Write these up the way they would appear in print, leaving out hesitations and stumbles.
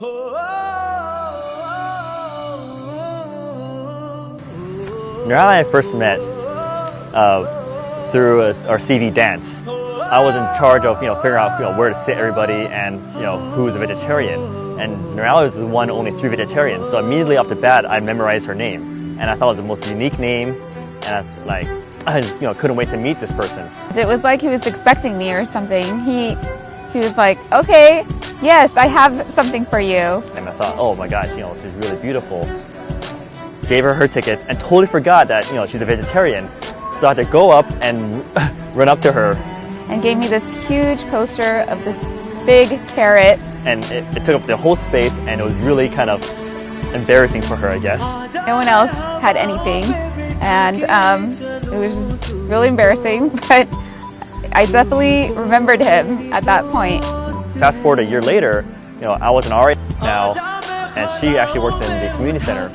Nirali and I first met through our CV dance. I was in charge of figuring out where to sit everybody and who was a vegetarian. And Nirali was the one only 3 vegetarians. So immediately off the bat, I memorized her name, and I thought it was the most unique name. And I just couldn't wait to meet this person. It was like he was expecting me or something. He was like, okay, yes, I have something for you. And I thought, oh my gosh, she's really beautiful. Gave her ticket and totally forgot that she's a vegetarian. So I had to go up and run up to her. And gave me this huge poster of this big carrot. And it took up the whole space, and it was really kind of embarrassing for her, I guess. No one else had anything, and it was just really embarrassing, but I definitely remembered him at that point. Fast forward a year later, I was an RA now, and she actually worked in the community center.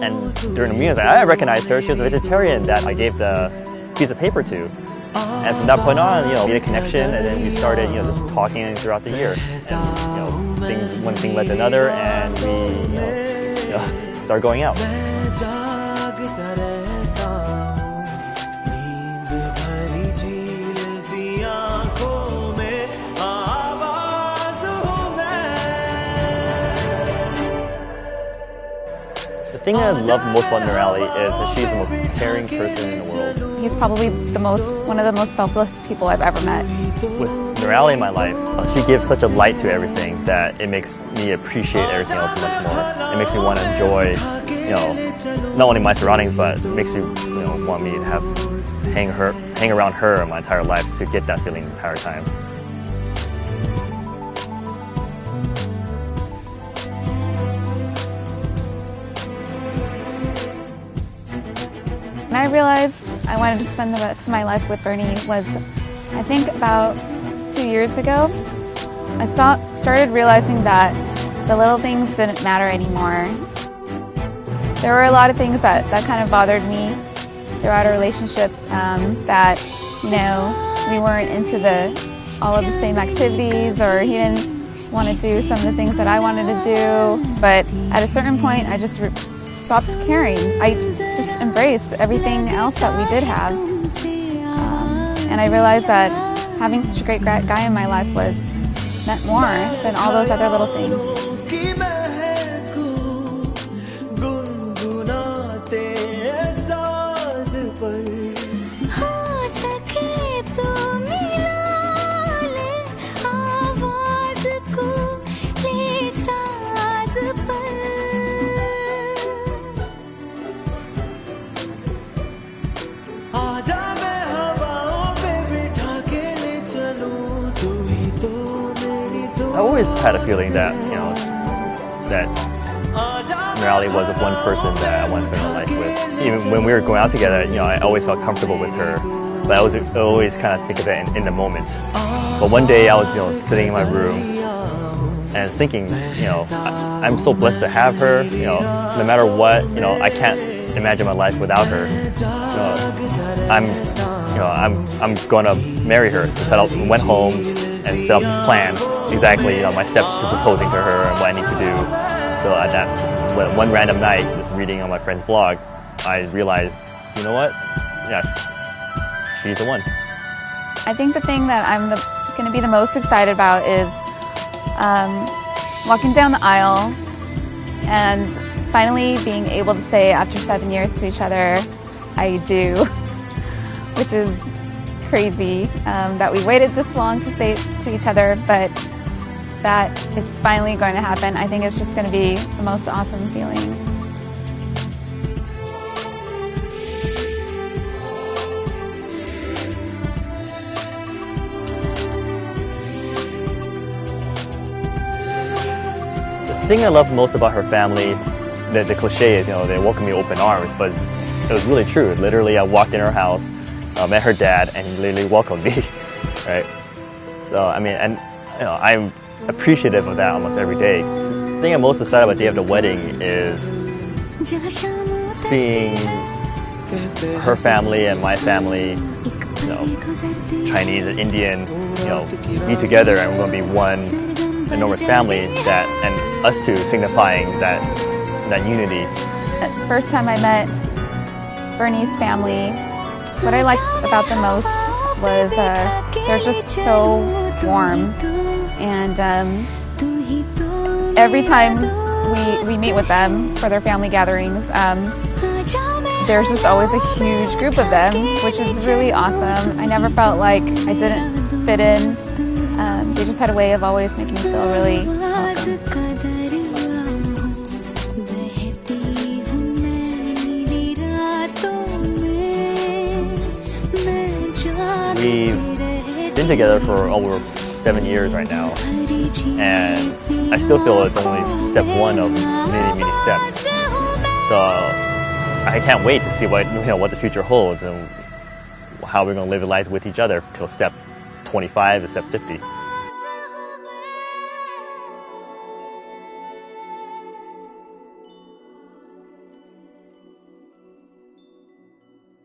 And during the meetings, I recognized her. She was a vegetarian that I gave the piece of paper to. And from that point on, we made a connection, and then we started, just talking throughout the year. And, one thing led to another, and we, started going out. The thing that I love most about Nirali is that she's the most caring person in the world. He's probably one of the most selfless people I've ever met. With Nirali in my life, she gives such a light to everything that it makes me appreciate everything else so much more. It makes me want to enjoy, not only my surroundings, but it makes me, want me to hang around her my entire life to get that feeling the entire time. When I realized I wanted to spend the rest of my life with Bernie was, I think, about 2 years ago. I started realizing that the little things didn't matter anymore. There were a lot of things that kind of bothered me throughout our relationship, that, we weren't into all of the same activities, or he didn't want to do some of the things that I wanted to do. But at a certain point, I just stopped caring. I just embraced everything else that we did have. And I realized that having such a great guy in my life meant more than all those other little things. I always had a feeling that, that Nirali was the one person that I wanted to spend my life with. Even when we were going out together, I always felt comfortable with her, but I always kind of think of it in the moment. But one day I was, sitting in my room and I was thinking, I'm so blessed to have her. No matter what, I can't imagine my life without her. I'm gonna marry her. So went home and set up this plan. Exactly, my steps to proposing to her and what I need to do. So at that one random night, just reading on my friend's blog, I realized, you know what? Yeah, she's the one. I think the thing that I'm going to be the most excited about is walking down the aisle and finally being able to say after 7 years to each other, I do, which is crazy that we waited this long to say it to each other, but that it's finally going to happen. I think it's just going to be the most awesome feeling. The thing I love most about her family, the cliche is, they welcome me with open arms, but it was really true. Literally, I walked in her house, met her dad, and he literally welcomed me, right? So, I'm appreciative of that almost every day. The thing I'm most excited about the day of the wedding is seeing her family and my family, Chinese and Indian, be together, and we're going to be enormous family that, and us two signifying that unity. The first time I met Bernie's family, what I liked about them most was they're just so warm, and every time we meet with them for their family gatherings, there's just always a huge group of them, which is really awesome. I never felt like I didn't fit in. They just had a way of always making me feel really welcome. We've been together for over 7 years right now, and I still feel it's only step one of many steps. So I can't wait to see what the future holds and how we're going to live life with each other till step 25 to step 50.